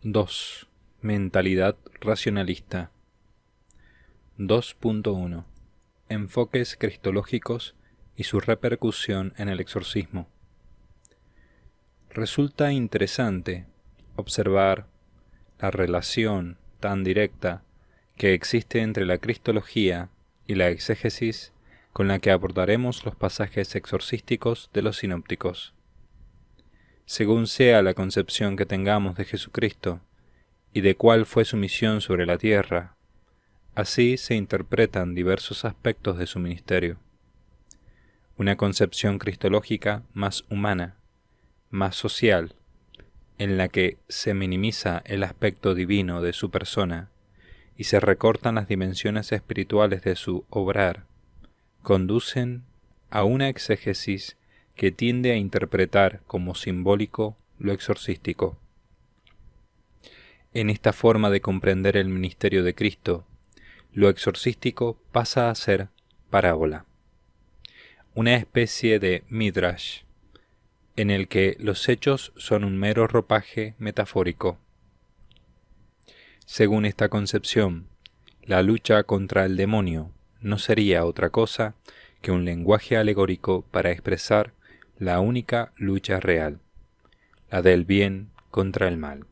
2. Mentalidad racionalista. 2.1. Enfoques cristológicos y su repercusión en el exorcismo. Resulta interesante observar la relación tan directa que existe entre la cristología y la exégesis con la que abordaremos los pasajes exorcísticos de los sinópticos. Según sea la concepción que tengamos de Jesucristo y de cuál fue su misión sobre la tierra, así se interpretan diversos aspectos de su ministerio. Una concepción cristológica más humana, más social, en la que se minimiza el aspecto divino de su persona y se recortan las dimensiones espirituales de su obrar, conducen a una exégesis que tiende a interpretar como simbólico lo exorcístico. En esta forma de comprender el ministerio de Cristo, lo exorcístico pasa a ser parábola, una especie de midrash, en el que los hechos son un mero ropaje metafórico. Según esta concepción, la lucha contra el demonio no sería otra cosa que un lenguaje alegórico para expresar la única lucha real, la del bien contra el mal.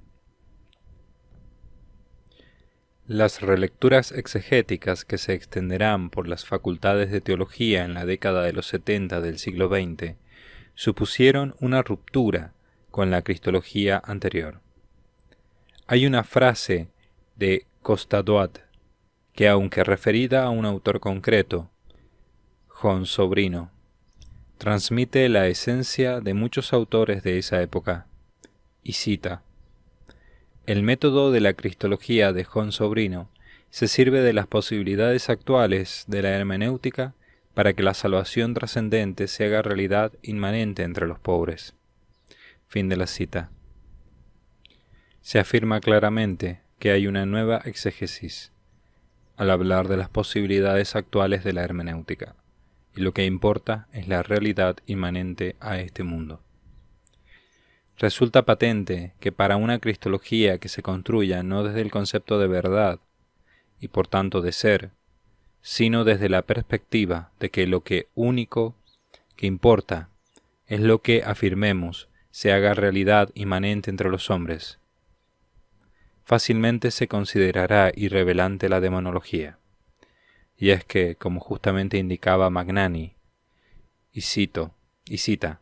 Las relecturas exegéticas que se extenderán por las facultades de teología en la década de los 70 del siglo XX supusieron una ruptura con la cristología anterior. Hay una frase de Costa-Doat que, aunque referida a un autor concreto, Jon Sobrino, transmite la esencia de muchos autores de esa época, y cita: el método de la cristología de Jon Sobrino se sirve de las posibilidades actuales de la hermenéutica para que la salvación trascendente se haga realidad inmanente entre los pobres. Fin de la cita. Se afirma claramente que hay una nueva exégesis al hablar de las posibilidades actuales de la hermenéutica, y lo que importa es la realidad inmanente a este mundo. Resulta patente que para una cristología que se construya no desde el concepto de verdad, y por tanto de ser, sino desde la perspectiva de que lo único que importa es lo que afirmemos se haga realidad inmanente entre los hombres, fácilmente se considerará irrelevante la demonología. Y es que, como justamente indicaba Magnani, y cita,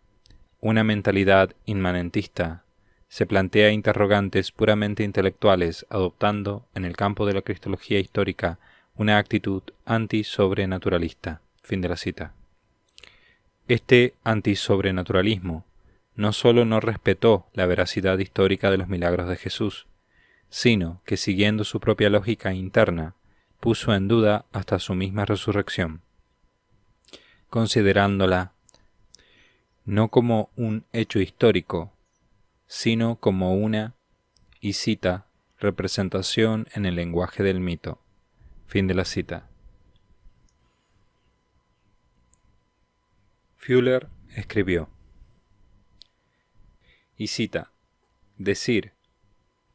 una mentalidad inmanentista se plantea interrogantes puramente intelectuales, adoptando, en el campo de la cristología histórica, una actitud antisobrenaturalista. Fin de la cita. Este antisobrenaturalismo no solo no respetó la veracidad histórica de los milagros de Jesús, sino que, siguiendo su propia lógica interna, puso en duda hasta su misma resurrección, considerándola no como un hecho histórico, sino como una, y cita, representación en el lenguaje del mito. Fin de la cita. Fuller escribió, y cita, decir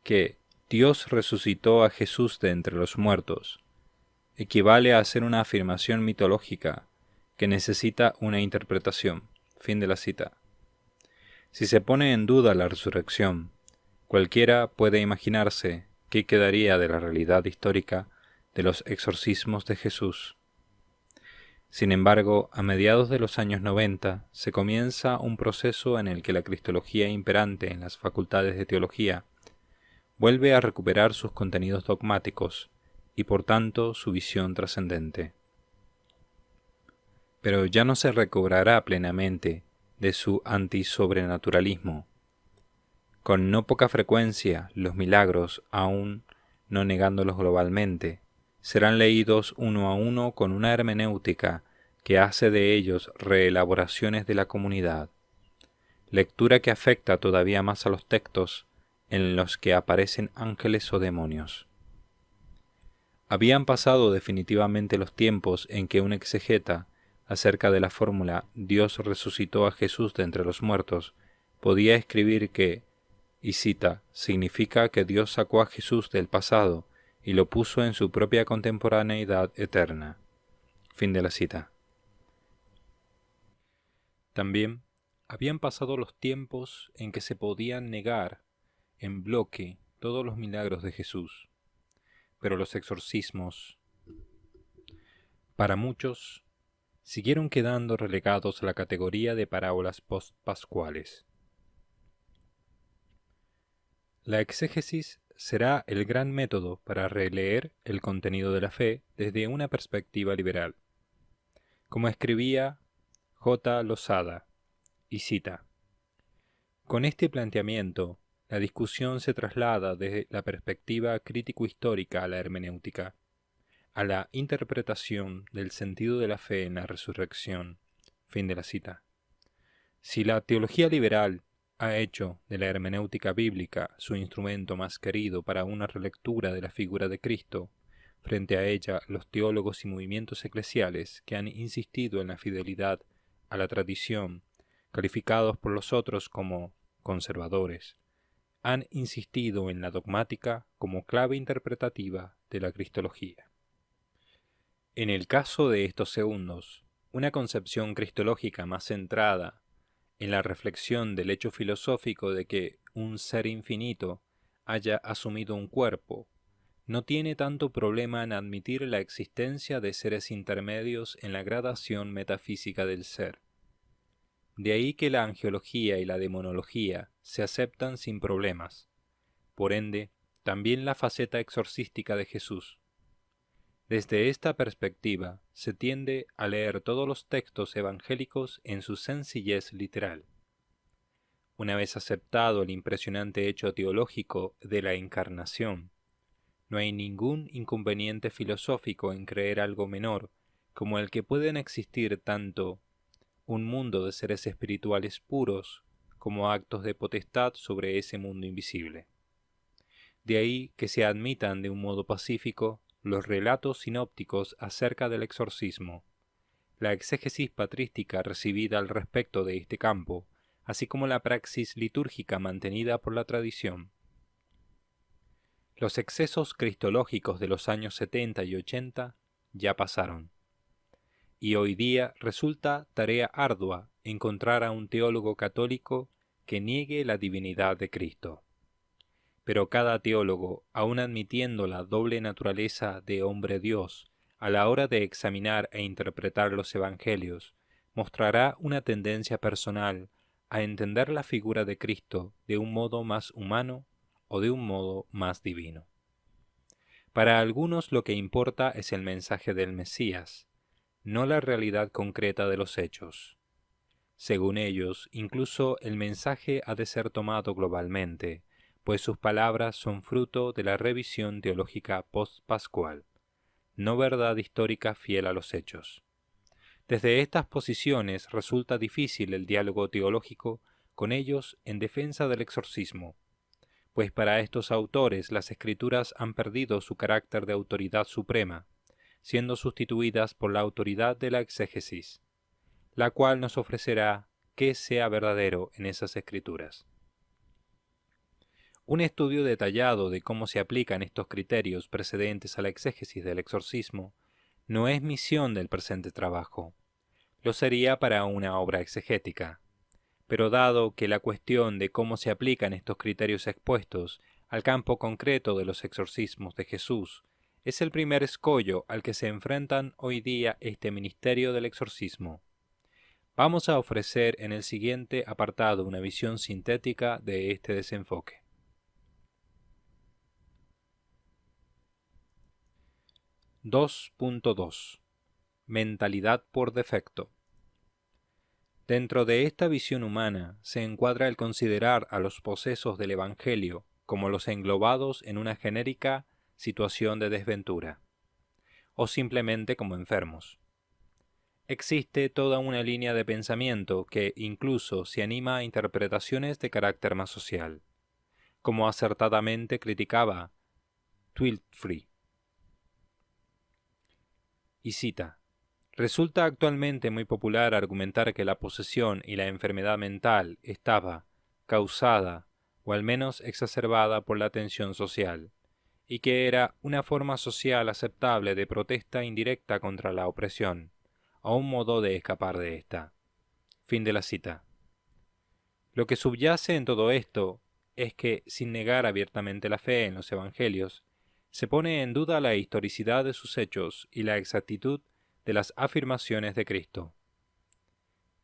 que Dios resucitó a Jesús de entre los muertos equivale a hacer una afirmación mitológica que necesita una interpretación. Fin de la cita. Si se pone en duda la resurrección, cualquiera puede imaginarse qué quedaría de la realidad histórica de los exorcismos de Jesús. Sin embargo, a mediados de los años 90 se comienza un proceso en el que la cristología imperante en las facultades de teología vuelve a recuperar sus contenidos dogmáticos y por tanto su visión trascendente. Pero ya no se recobrará plenamente de su antisobrenaturalismo. Con no poca frecuencia los milagros, aun no negándolos globalmente, serán leídos uno a uno con una hermenéutica que hace de ellos reelaboraciones de la comunidad, lectura que afecta todavía más a los textos en los que aparecen ángeles o demonios. Habían pasado definitivamente los tiempos en que un exegeta, acerca de la fórmula Dios resucitó a Jesús de entre los muertos, podía escribir que Y cita, significa que Dios sacó a Jesús del pasado y lo puso en su propia contemporaneidad eterna. Fin de la cita. También habían pasado los tiempos en que se podían negar en bloque todos los milagros de Jesús, pero los exorcismos, para muchos, siguieron quedando relegados a la categoría de parábolas postpascuales. La exégesis será el gran método para releer el contenido de la fe desde una perspectiva liberal. Como escribía J. Losada, y cita, con este planteamiento, la discusión se traslada desde la perspectiva crítico-histórica a la hermenéutica, a la interpretación del sentido de la fe en la resurrección. Fin de la cita. Si la teología liberal ha hecho de la hermenéutica bíblica su instrumento más querido para una relectura de la figura de Cristo, frente a ella los teólogos y movimientos eclesiales que han insistido en la fidelidad a la tradición, calificados por los otros como conservadores, han insistido en la dogmática como clave interpretativa de la cristología. En el caso de estos segundos, una concepción cristológica más centrada en la reflexión del hecho filosófico de que un ser infinito haya asumido un cuerpo, no tiene tanto problema en admitir la existencia de seres intermedios en la gradación metafísica del ser. De ahí que la angeología y la demonología se aceptan sin problemas, por ende, también la faceta exorcística de Jesús. Desde esta perspectiva, se tiende a leer todos los textos evangélicos en su sencillez literal. Una vez aceptado el impresionante hecho teológico de la encarnación, no hay ningún inconveniente filosófico en creer algo menor, como el que pueden existir tanto un mundo de seres espirituales puros como actos de potestad sobre ese mundo invisible. De ahí que se admitan de un modo pacífico los relatos sinópticos acerca del exorcismo, la exégesis patrística recibida al respecto de este campo, así como la praxis litúrgica mantenida por la tradición. Los excesos cristológicos de los años 70 y 80 ya pasaron, y hoy día resulta tarea ardua encontrar a un teólogo católico que niegue la divinidad de Cristo. Pero cada teólogo, aun admitiendo la doble naturaleza de hombre-Dios, a la hora de examinar e interpretar los evangelios, mostrará una tendencia personal a entender la figura de Cristo de un modo más humano o de un modo más divino. Para algunos lo que importa es el mensaje del Mesías, no la realidad concreta de los hechos. Según ellos, incluso el mensaje ha de ser tomado globalmente, pues sus palabras son fruto de la revisión teológica post-pascual, no verdad histórica fiel a los hechos. Desde estas posiciones resulta difícil el diálogo teológico con ellos en defensa del exorcismo, pues para estos autores las escrituras han perdido su carácter de autoridad suprema, siendo sustituidas por la autoridad de la exégesis, la cual nos ofrecerá qué sea verdadero en esas escrituras. Un estudio detallado de cómo se aplican estos criterios precedentes a la exégesis del exorcismo no es misión del presente trabajo. Lo sería para una obra exegética. Pero dado que la cuestión de cómo se aplican estos criterios expuestos al campo concreto de los exorcismos de Jesús es el primer escollo al que se enfrentan hoy día este ministerio del exorcismo, vamos a ofrecer en el siguiente apartado una visión sintética de este desenfoque. (2.2) Mentalidad por defecto. Dentro de esta visión humana se encuadra el considerar a los posesos del Evangelio como los englobados en una genérica situación de desventura, o simplemente como enfermos. Existe toda una línea de pensamiento que incluso se anima a interpretaciones de carácter más social, como acertadamente criticaba Twiltfree. Y cita: resulta actualmente muy popular argumentar que la posesión y la enfermedad mental estaba causada o al menos exacerbada por la tensión social, y que era una forma social aceptable de protesta indirecta contra la opresión, o un modo de escapar de ésta. Fin de la cita. Lo que subyace en todo esto es que, sin negar abiertamente la fe en los evangelios, se pone en duda la historicidad de sus hechos y la exactitud de las afirmaciones de Cristo.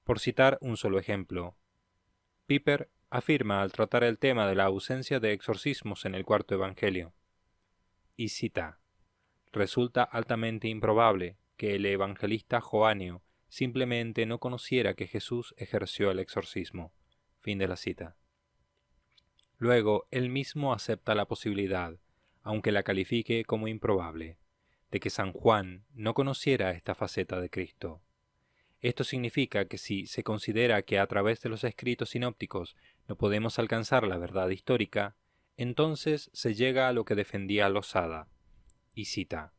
Por citar un solo ejemplo, Piper afirma al tratar el tema de la ausencia de exorcismos en el cuarto evangelio, y cita: resulta altamente improbable que el evangelista Joaneo simplemente no conociera que Jesús ejerció el exorcismo. Fin de la cita. Luego, él mismo acepta la posibilidad, aunque la califique como improbable, de que San Juan no conociera esta faceta de Cristo. Esto significa que si se considera que a través de los escritos sinópticos no podemos alcanzar la verdad histórica, entonces se llega a lo que defendía Losada, y cita: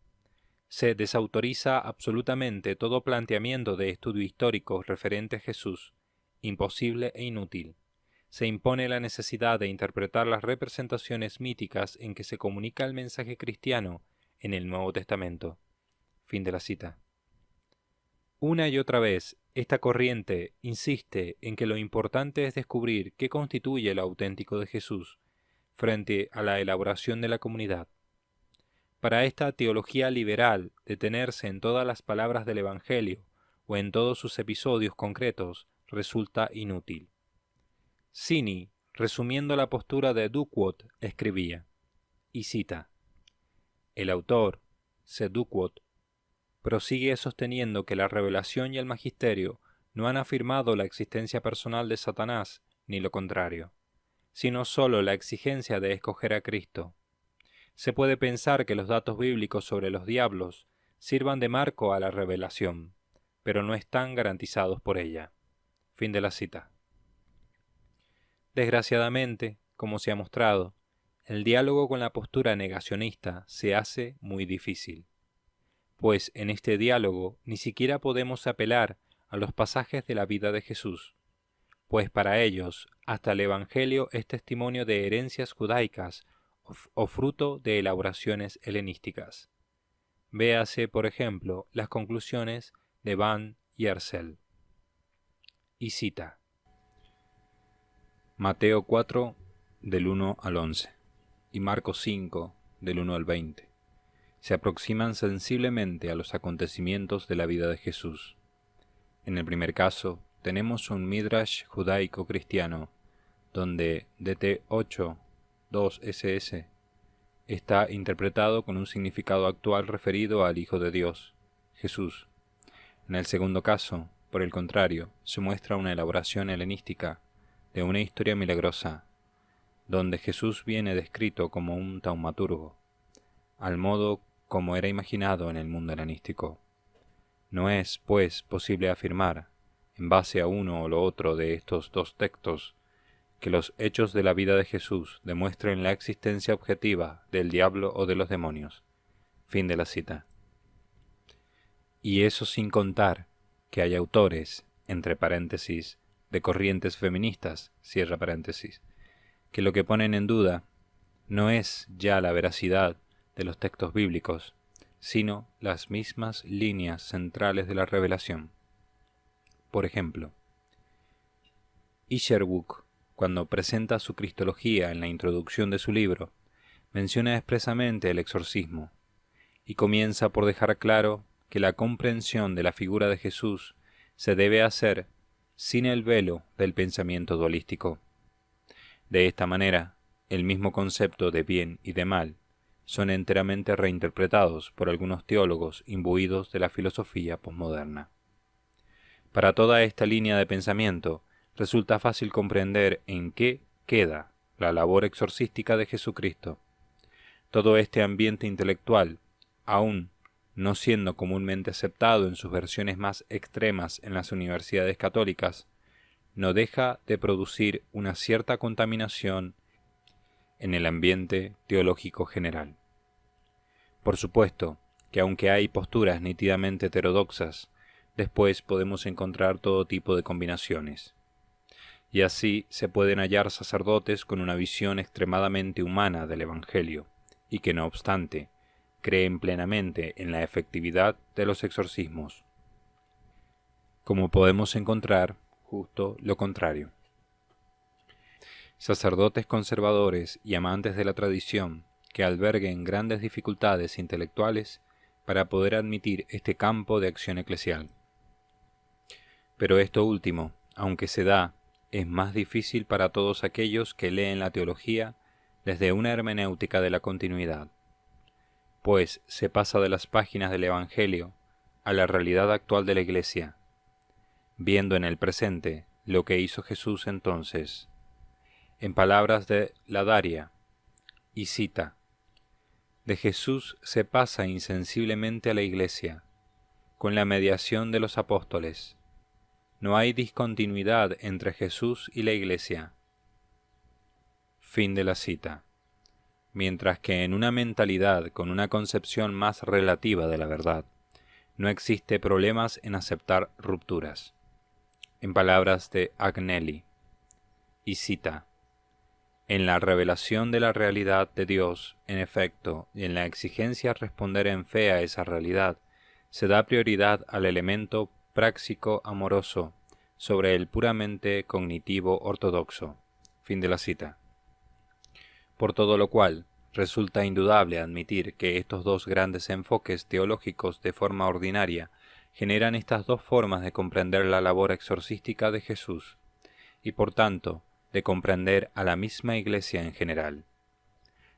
se desautoriza absolutamente todo planteamiento de estudio histórico referente a Jesús, imposible e inútil. Se impone la necesidad de interpretar las representaciones míticas en que se comunica el mensaje cristiano en el Nuevo Testamento. Fin de la cita. Una y otra vez, esta corriente insiste en que lo importante es descubrir qué constituye lo auténtico de Jesús frente a la elaboración de la comunidad. Para esta teología liberal, detenerse en todas las palabras del Evangelio o en todos sus episodios concretos resulta inútil. Cini, resumiendo la postura de Duckworth, escribía, y cita: el autor, C. Duckworth, prosigue sosteniendo que la revelación y el magisterio no han afirmado la existencia personal de Satanás, ni lo contrario, sino sólo la exigencia de escoger a Cristo. Se puede pensar que los datos bíblicos sobre los diablos sirvan de marco a la revelación, pero no están garantizados por ella. Fin de la cita. Desgraciadamente, como se ha mostrado, el diálogo con la postura negacionista se hace muy difícil, pues en este diálogo ni siquiera podemos apelar a los pasajes de la vida de Jesús, pues para ellos hasta el Evangelio es testimonio de herencias judaicas o fruto de elaboraciones helenísticas. Véase, por ejemplo, las conclusiones de Van y Arcel. Y cita: Mateo 4, del 1 al 11, y Marcos 5, del 1 al 20, se aproximan sensiblemente a los acontecimientos de la vida de Jesús. En el primer caso, tenemos un midrash judaico cristiano, donde DT 8, 2 SS, está interpretado con un significado actual referido al Hijo de Dios, Jesús. En el segundo caso, por el contrario, se muestra una elaboración helenística de una historia milagrosa, donde Jesús viene descrito como un taumaturgo, al modo como era imaginado en el mundo helenístico. No es, pues, posible afirmar, en base a uno o lo otro de estos dos textos, que los hechos de la vida de Jesús demuestren la existencia objetiva del diablo o de los demonios. Fin de la cita. Y eso sin contar que hay autores, entre paréntesis, de corrientes feministas, cierra paréntesis, que lo que ponen en duda no es ya la veracidad de los textos bíblicos, sino las mismas líneas centrales de la revelación. Por ejemplo, Isherwood, cuando presenta su cristología en la introducción de su libro, menciona expresamente el exorcismo, y comienza por dejar claro que la comprensión de la figura de Jesús se debe hacer sin el velo del pensamiento dualístico. De esta manera, el mismo concepto de bien y de mal son enteramente reinterpretados por algunos teólogos imbuidos de la filosofía posmoderna. Para toda esta línea de pensamiento, resulta fácil comprender en qué queda la labor exorcística de Jesucristo. Todo este ambiente intelectual, aún no siendo comúnmente aceptado en sus versiones más extremas en las universidades católicas, no deja de producir una cierta contaminación en el ambiente teológico general. Por supuesto que aunque hay posturas nítidamente heterodoxas, después podemos encontrar todo tipo de combinaciones. y así se pueden hallar sacerdotes con una visión extremadamente humana del Evangelio, y que no obstante, creen plenamente en la efectividad de los exorcismos. Como podemos encontrar justo lo contrario. Sacerdotes conservadores y amantes de la tradición que alberguen grandes dificultades intelectuales para poder admitir este campo de acción eclesial. Pero esto último, aunque se da, es más difícil para todos aquellos que leen la teología desde una hermenéutica de la continuidad, pues se pasa de las páginas del Evangelio a la realidad actual de la Iglesia, viendo en el presente lo que hizo Jesús entonces. En palabras de Ladaria, y cita: de Jesús se pasa insensiblemente a la Iglesia, con la mediación de los apóstoles. No hay discontinuidad entre Jesús y la Iglesia. Fin de la cita. Mientras que en una mentalidad con una concepción más relativa de la verdad, no existe problemas en aceptar rupturas. En palabras de Agnelli, y cita: en la revelación de la realidad de Dios, en efecto, y en la exigencia de responder en fe a esa realidad, se da prioridad al elemento práctico amoroso sobre el puramente cognitivo ortodoxo. Fin de la cita. Por todo lo cual, resulta indudable admitir que estos dos grandes enfoques teológicos de forma ordinaria generan estas dos formas de comprender la labor exorcística de Jesús, y por tanto, de comprender a la misma Iglesia en general.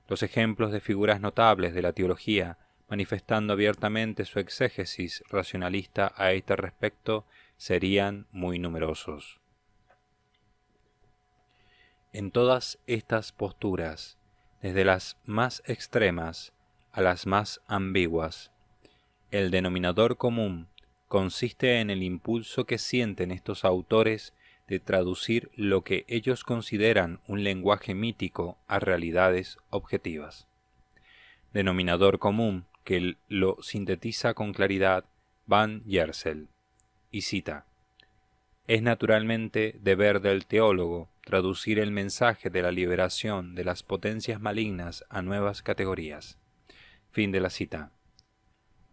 Los ejemplos de figuras notables de la teología manifestando abiertamente su exégesis racionalista a este respecto serían muy numerosos. En todas estas posturas, desde las más extremas a las más ambiguas, el denominador común consiste en el impulso que sienten estos autores de traducir lo que ellos consideran un lenguaje mítico a realidades objetivas. Denominador común que lo sintetiza con claridad Van Yersel, y cita: es naturalmente deber del teólogo traducir el mensaje de la liberación de las potencias malignas a nuevas categorías. Fin de la cita.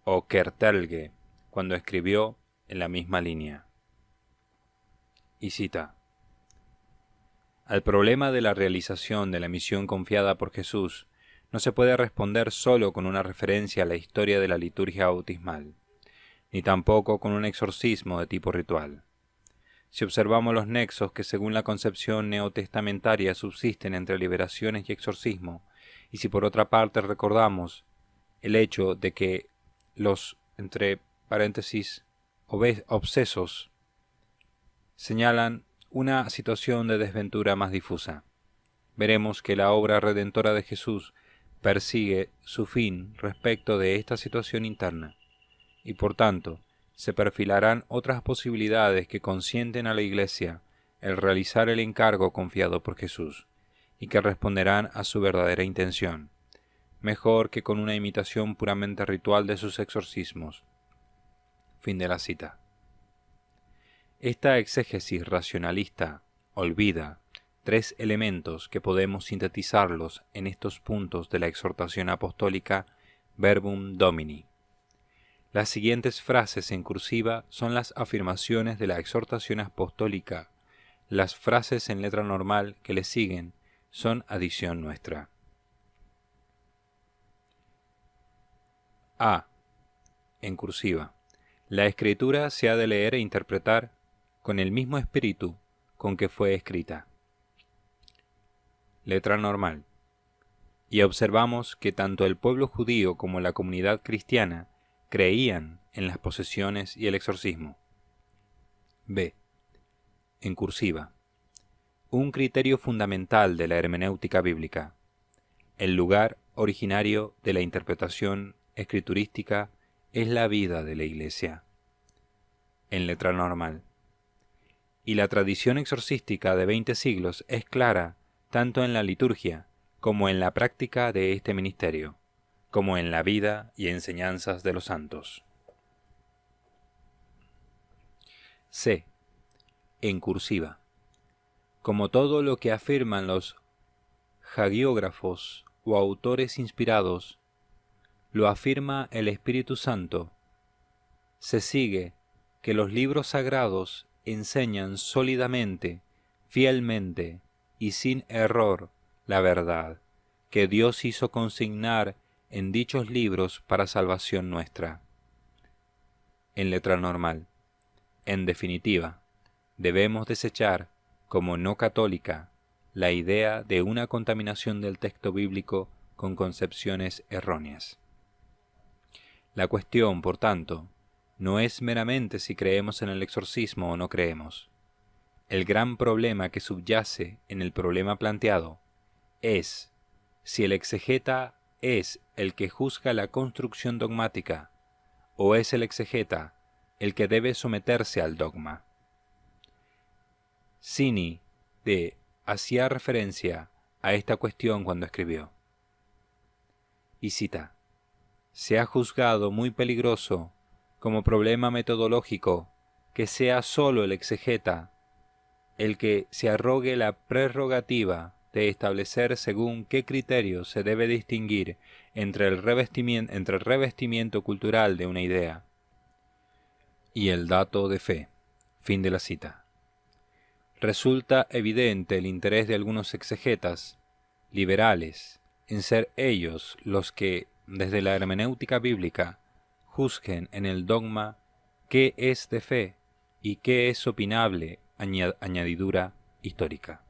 O Kertelge, cuando escribió en la misma línea. Y cita: al problema de la realización de la misión confiada por Jesús no se puede responder solo con una referencia a la historia de la liturgia bautismal, ni tampoco con un exorcismo de tipo ritual. Si observamos los nexos que según la concepción neotestamentaria subsisten entre liberaciones y exorcismo, y si por otra parte recordamos el hecho de que los, entre paréntesis, obsesos señalan una situación de desventura más difusa, veremos que la obra redentora de Jesús persigue su fin respecto de esta situación interna, y por tanto se perfilarán otras posibilidades que consienten a la Iglesia el realizar el encargo confiado por Jesús, y que responderán a su verdadera intención, mejor que con una imitación puramente ritual de sus exorcismos. Fin de la cita. Esta exégesis racionalista olvida tres elementos que podemos sintetizarlos en estos puntos de la exhortación apostólica Verbum Domini. Las siguientes frases en cursiva son las afirmaciones de la exhortación apostólica. Las frases en letra normal que le siguen son adición nuestra. A. En cursiva. La escritura se ha de leer e interpretar con el mismo espíritu con que fue escrita. Letra normal. Y observamos que tanto el pueblo judío como la comunidad cristiana creían en las posesiones y el exorcismo. B. En cursiva. Un criterio fundamental de la hermenéutica bíblica. El lugar originario de la interpretación escriturística es la vida de la Iglesia. En letra normal. Y la tradición exorcística de 20 siglos es clara tanto en la liturgia como en la práctica de este ministerio, como en la vida y enseñanzas de los santos. C. En cursiva. como todo lo que afirman los hagiógrafos o autores inspirados, lo afirma el Espíritu Santo, se sigue que los libros sagrados enseñan sólidamente, fielmente y sin error la verdad que Dios hizo consignar en dichos libros para salvación nuestra. En letra normal. En definitiva, debemos desechar, como no católica, la idea de una contaminación del texto bíblico con concepciones erróneas. La cuestión, por tanto, no es meramente si creemos en el exorcismo o no creemos. El gran problema que subyace en el problema planteado es si el exegeta es el que juzga la construcción dogmática o es el exegeta el que debe someterse al dogma. Cini hacía referencia a esta cuestión cuando escribió, y cita, «Se ha juzgado muy peligroso como problema metodológico que sea sólo el exegeta el que se arrogue la prerrogativa de establecer según qué criterio se debe distinguir entre el revestimiento cultural de una idea y el dato de fe». Fin de la cita. Resulta evidente el interés de algunos exegetas liberales en ser ellos los que, desde la hermenéutica bíblica, juzguen en el dogma qué es de fe y qué es opinable añadidura histórica.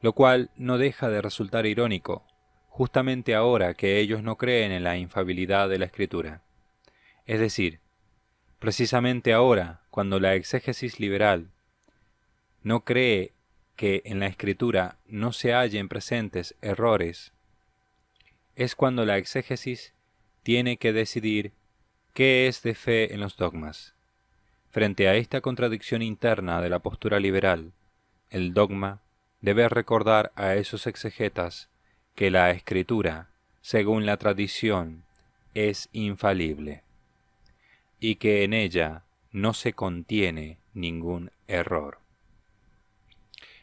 Lo cual no deja de resultar irónico, justamente ahora que ellos no creen en la infalibilidad de la Escritura. Es decir, precisamente ahora, cuando la exégesis liberal no cree que en la Escritura no se hallen presentes errores, es cuando la exégesis tiene que decidir qué es de fe en los dogmas. Frente a esta contradicción interna de la postura liberal, el dogma debe recordar a esos exegetas que la Escritura, según la tradición, es infalible y que en ella no se contiene ningún error.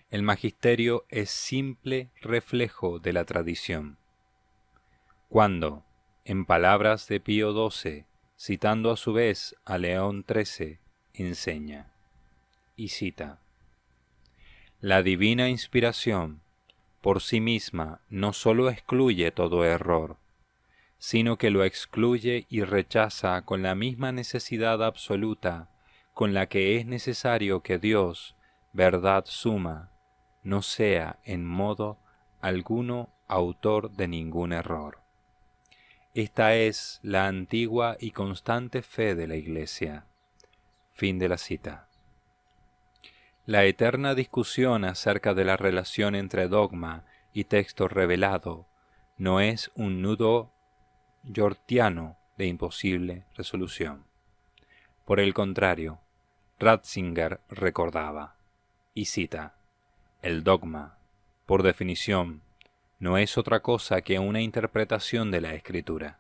El magisterio es simple reflejo de la tradición. Cuando, en palabras de Pío XII, citando a su vez a León XIII, enseña, y cita, «La divina inspiración por sí misma no sólo excluye todo error, sino que lo excluye y rechaza con la misma necesidad absoluta con la que es necesario que Dios, verdad suma, no sea en modo alguno autor de ningún error». Esta es la antigua y constante fe de la Iglesia. Fin de la cita. La eterna discusión acerca de la relación entre dogma y texto revelado no es un nudo yortiano de imposible resolución. Por el contrario, Ratzinger recordaba, y cita, «El dogma, por definición, no es otra cosa que una interpretación de la Escritura».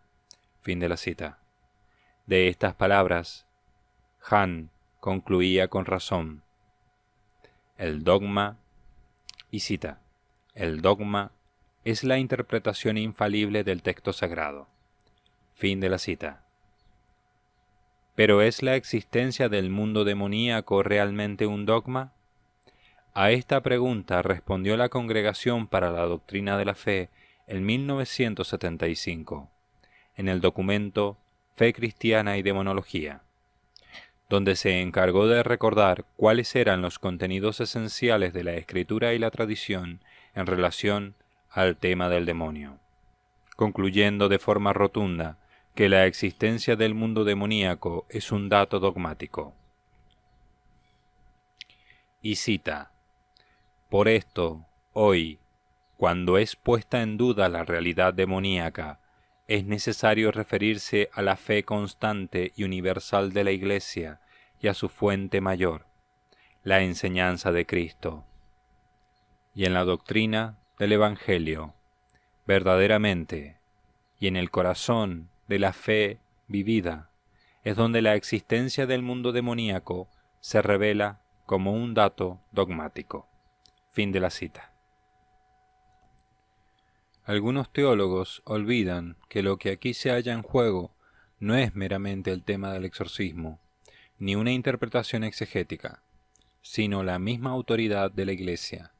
Fin de la cita. De estas palabras, Hahn concluía con razón, «El dogma», y cita, «el dogma es la interpretación infalible del texto sagrado». Fin de la cita. ¿Pero es la existencia del mundo demoníaco realmente un dogma? A esta pregunta respondió la Congregación para la Doctrina de la Fe en 1975, en el documento Fe Cristiana y Demonología, donde se encargó de recordar cuáles eran los contenidos esenciales de la Escritura y la tradición en relación al tema del demonio, concluyendo de forma rotunda que la existencia del mundo demoníaco es un dato dogmático. Y cita, «Por esto, hoy, cuando es puesta en duda la realidad demoníaca, es necesario referirse a la fe constante y universal de la Iglesia y a su fuente mayor, la enseñanza de Cristo. Y en la doctrina del Evangelio, verdaderamente, y en el corazón de la fe vivida, es donde la existencia del mundo demoníaco se revela como un dato dogmático». Fin de la cita. Algunos teólogos olvidan que lo que aquí se halla en juego no es meramente el tema del exorcismo, ni una interpretación exegética, sino la misma autoridad de la Iglesia.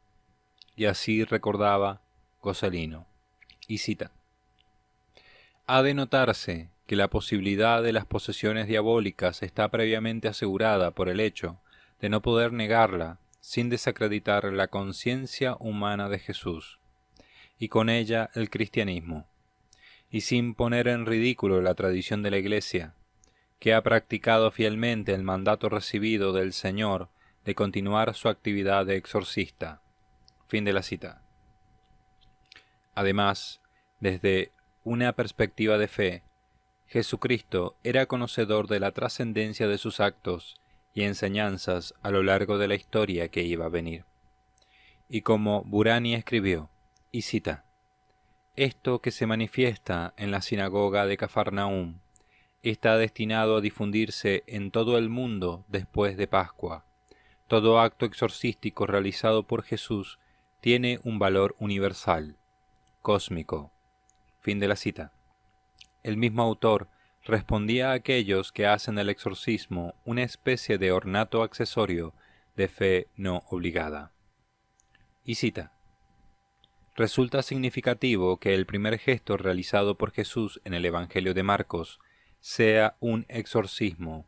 Y así recordaba Goscelino, y cita: «Ha de notarse que la posibilidad de las posesiones diabólicas está previamente asegurada por el hecho de no poder negarla sin desacreditar la conciencia humana de Jesús, y con ella el cristianismo, y sin poner en ridículo la tradición de la Iglesia, que ha practicado fielmente el mandato recibido del Señor de continuar su actividad de exorcista». Fin de la cita. Además, desde una perspectiva de fe, Jesucristo era conocedor de la trascendencia de sus actos y enseñanzas a lo largo de la historia que iba a venir. Y como Burani escribió, y cita: «Esto que se manifiesta en la sinagoga de Cafarnaúm está destinado a difundirse en todo el mundo después de Pascua. Todo acto exorcístico realizado por Jesús tiene un valor universal, cósmico». Fin de la cita. El mismo autor respondía a aquellos que hacen del exorcismo una especie de ornato accesorio de fe no obligada. Y cita: «Resulta significativo que el primer gesto realizado por Jesús en el Evangelio de Marcos sea un exorcismo,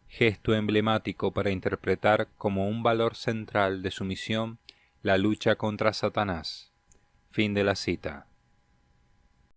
gesto emblemático para interpretar como un valor central de su misión la lucha contra Satanás». Fin de la cita.